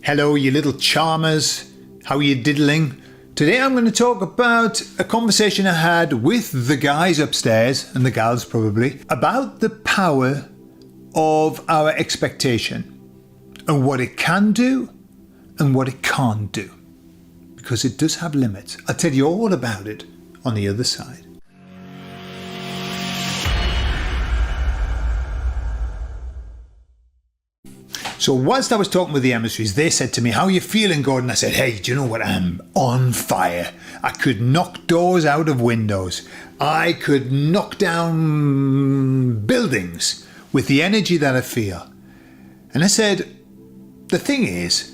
Hello, you little charmers. How are you diddling? Today I'm going to talk about a conversation I had with the guys upstairs, and the gals probably, about the power of our expectation and what it can do and what it can't do. Because it does have limits. I'll tell you all about it on the other side. So whilst I was talking with the emissaries, they said to me, "How are you feeling, Gordon?" I said, "Hey, do you know what? I'm on fire. I could knock doors out of windows. I could knock down buildings with the energy that I feel." And I said, the thing is,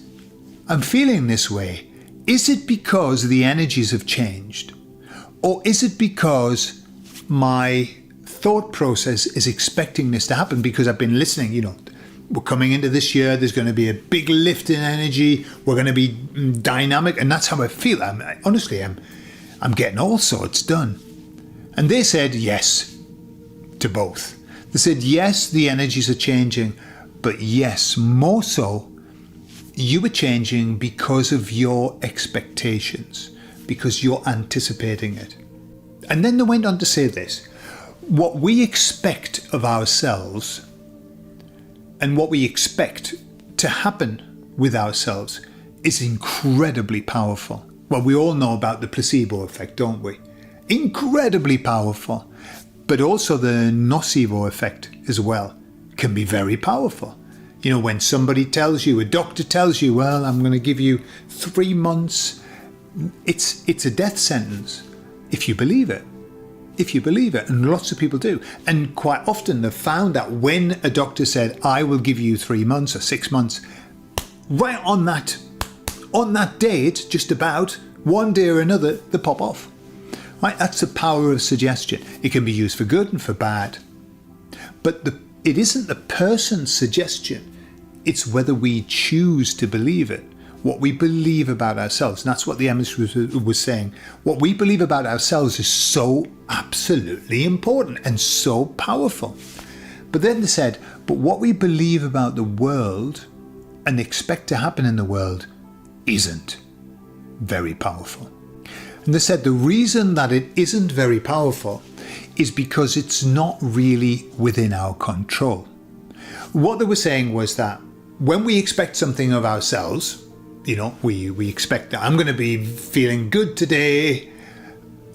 I'm feeling this way. Is it because the energies have changed? Or is it because my thought process is expecting this to happen because I've been listening, we're coming into this year, there's going to be a big lift in energy, we're going to be dynamic, and that's how I feel. I'm getting all sorts done. And they said yes to both. They said yes, the energies are changing, but yes, more so, you are changing because of your expectations, because you're anticipating it. And then they went on to say this: what we expect of ourselves and what we expect to happen with ourselves is incredibly powerful. Well, we all know about the placebo effect, don't we? Incredibly powerful. But also the nocebo effect as well can be very powerful. When somebody tells you, a doctor tells you, well, I'm going to give you 3 months, it's a death sentence if you believe it. If you believe it, and lots of people do. And quite often they've found that when a doctor said, I will give you 3 months or 6 months, right on that date, just about, one day or another, they pop off. Right? That's the power of suggestion. It can be used for good and for bad. But it isn't the person's suggestion. It's whether we choose to believe it. What we believe about ourselves. And that's what the emissary was saying. What we believe about ourselves is so absolutely important and so powerful. But then they said, but what we believe about the world and expect to happen in the world isn't very powerful. And they said the reason that it isn't very powerful is because it's not really within our control. What they were saying was that when we expect something of ourselves, we expect that I'm going to be feeling good today,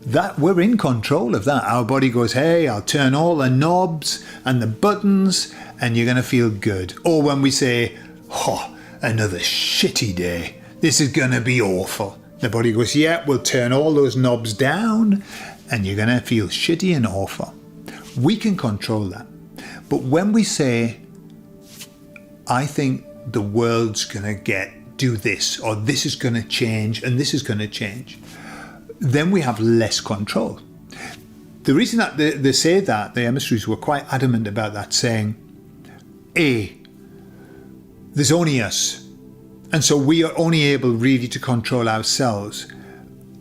that we're in control of that. Our body goes, hey, I'll turn all the knobs and the buttons and you're going to feel good. Or when we say, another shitty day, this is going to be awful. The body goes, yeah, we'll turn all those knobs down and you're going to feel shitty and awful. We can control that. But when we say, I think the world's going to do this, or this is going to change, and this is going to change, then we have less control. The reason that they say that, the emissaries were quite adamant about that, saying, there's only us, and so we are only able really to control ourselves.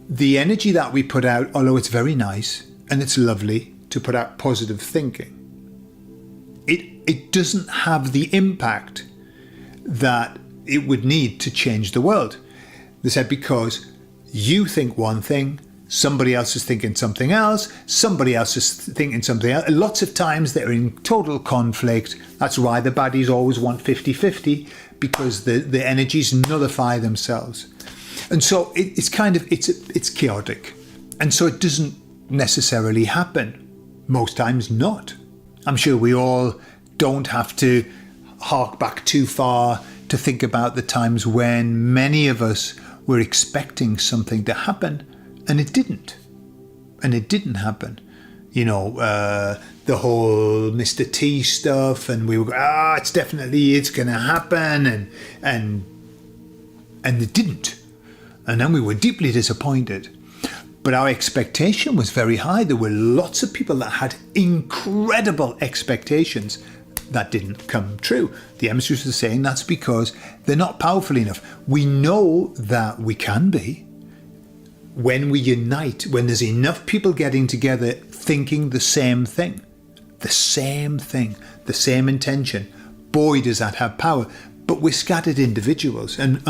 The energy that we put out, although it's very nice, and it's lovely to put out positive thinking, it doesn't have the impact that it would need to change the world. They said because you think one thing, somebody else is thinking something else, somebody else is thinking something else. Lots of times they're in total conflict. That's why the baddies always want 50-50, because the energies nullify themselves. And so it's chaotic. And so it doesn't necessarily happen. Most times not. I'm sure we all don't have to hark back too far to think about the times when many of us were expecting something to happen and it didn't. And it didn't happen. The whole Mr. T stuff, and we were it's going to happen, and it didn't. And then we were deeply disappointed. But our expectation was very high. There were lots of people that had incredible expectations that didn't come true. The emissaries are saying that's because they're not powerful enough. We know that we can be. When we unite, when there's enough people getting together thinking the same thing, the same intention, boy, does that have power. but we're scattered individuals, and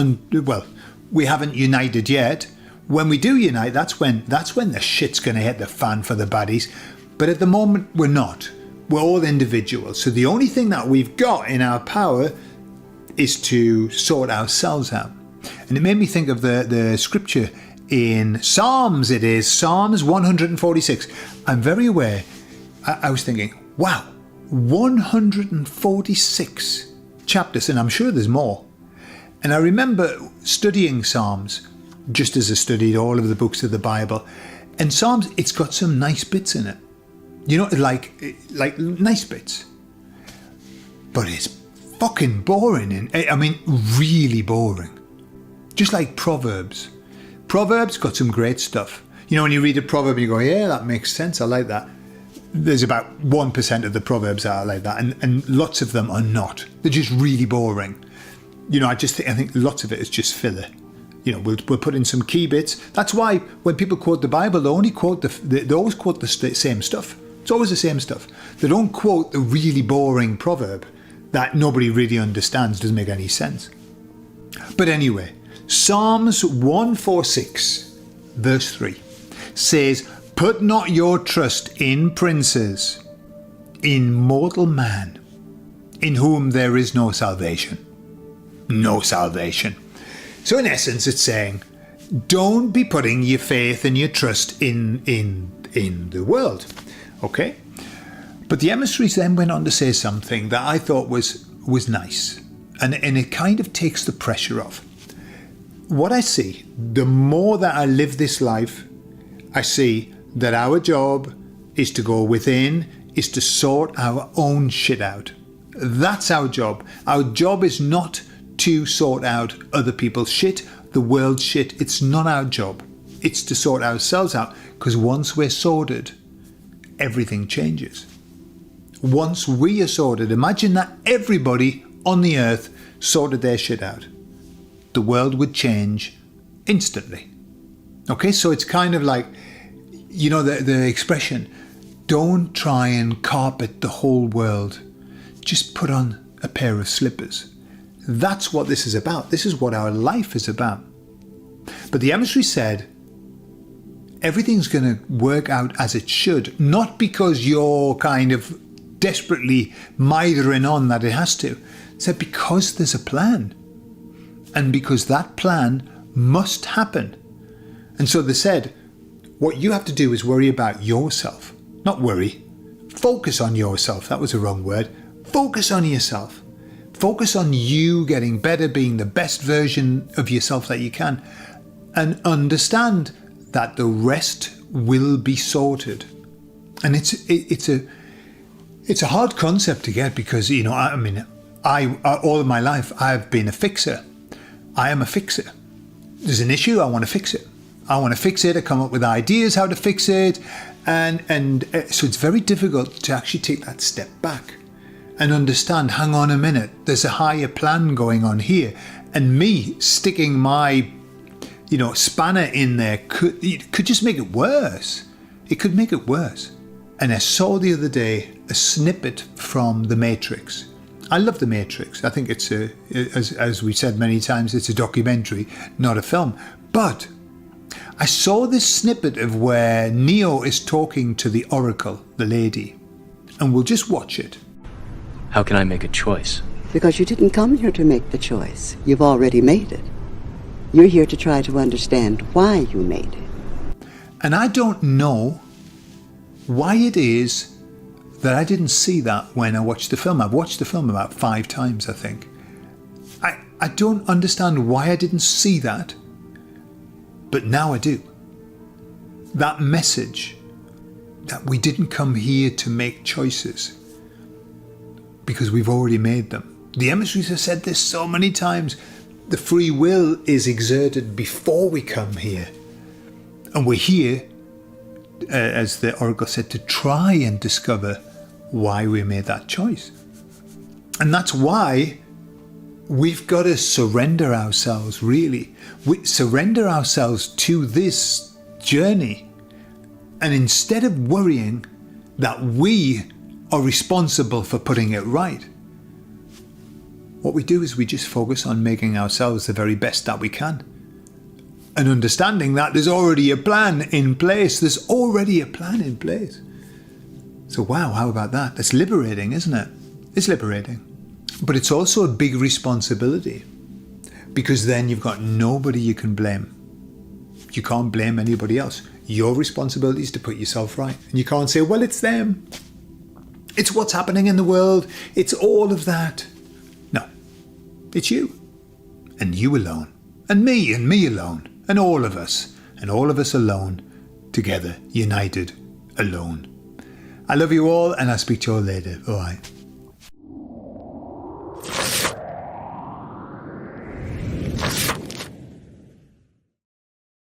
well, we haven't united yet. When we do unite, that's when the shit's going to hit the fan for the baddies. But at the moment, we're not. We're all individuals. So the only thing that we've got in our power is to sort ourselves out. And it made me think of the scripture in Psalms. It is Psalms 146. I'm very aware. I was thinking, wow, 146 chapters, and I'm sure there's more. And I remember studying Psalms, just as I studied all of the books of the Bible. And Psalms, it's got some nice bits in it. You know, like nice bits. But it's fucking boring. And I mean, really boring. Just like Proverbs. Proverbs got some great stuff. You know, when you read a proverb and you go, yeah, that makes sense. I like that. There's about 1% of the proverbs that are like that. And lots of them are not. They're just really boring. You know, I think lots of it is just filler. You know, we'll put in some key bits. That's why when people quote the Bible, they always quote the same stuff. It's always the same stuff. They don't quote the really boring proverb that nobody really understands, doesn't make any sense. But anyway, Psalms 146, verse 3 says, "Put not your trust in princes, in mortal man, in whom there is no salvation." No salvation. So in essence, it's saying, don't be putting your faith and your trust in the world. Okay? But the emissaries then went on to say something that I thought was nice. And it kind of takes the pressure off. What I see, the more that I live this life, I see that our job is to go within, is to sort our own shit out. That's our job. Our job is not to sort out other people's shit, the world's shit. It's not our job. It's to sort ourselves out, because once we're sorted, everything changes. Once we are sorted, imagine that everybody on the earth sorted their shit out. The world would change instantly. Okay, so it's kind of like, you know, the expression, don't try and carpet the whole world. Just put on a pair of slippers. That's what this is about. This is what our life is about. But the emissary said, everything's going to work out as it should, not because you're kind of desperately mithering on that it has to. It said because there's a plan. And because that plan must happen. And so they said, what you have to do is worry about yourself. Not worry. Focus on yourself. That was a wrong word. Focus on yourself. Focus on you getting better, being the best version of yourself that you can. And understand that the rest will be sorted. And it's a hard concept to get because, you know, I mean, all of my life I've been a fixer. I am a fixer. There's an issue, I want to fix it. I want to fix it, I come up with ideas how to fix it. And so it's very difficult to actually take that step back and understand, hang on a minute, there's a higher plan going on here. And me sticking my, you know, spanner in there could just make it worse. It could make it worse. And I saw the other day a snippet from The Matrix. I love The Matrix. I think it's as we said many times, it's a documentary, not a film. But I saw this snippet of where Neo is talking to the Oracle, the lady. And we'll just watch it. How can I make a choice? Because you didn't come here to make the choice. You've already made it. You're here to try to understand why you made it. And I don't know why it is that I didn't see that when I watched the film. I've watched the film about 5 times, I think. I don't understand why I didn't see that, but now I do. That message that we didn't come here to make choices because we've already made them. The emissaries have said this so many times. The free will is exerted before we come here. And we're here, as the Oracle said, to try and discover why we made that choice. And that's why we've got to surrender ourselves, really. We surrender ourselves to this journey. And instead of worrying that we are responsible for putting it right, what we do is we just focus on making ourselves the very best that we can. And understanding that there's already a plan in place. There's already a plan in place. So wow, how about that? That's liberating, isn't it? It's liberating. But it's also a big responsibility. Because then you've got nobody you can blame. You can't blame anybody else. Your responsibility is to put yourself right. And you can't say, well, it's them. It's what's happening in the world. It's all of that. No, it's you. And you alone. And me alone. And all of us alone. Together, united, alone. I love you all, and I'll speak to you all later. All right.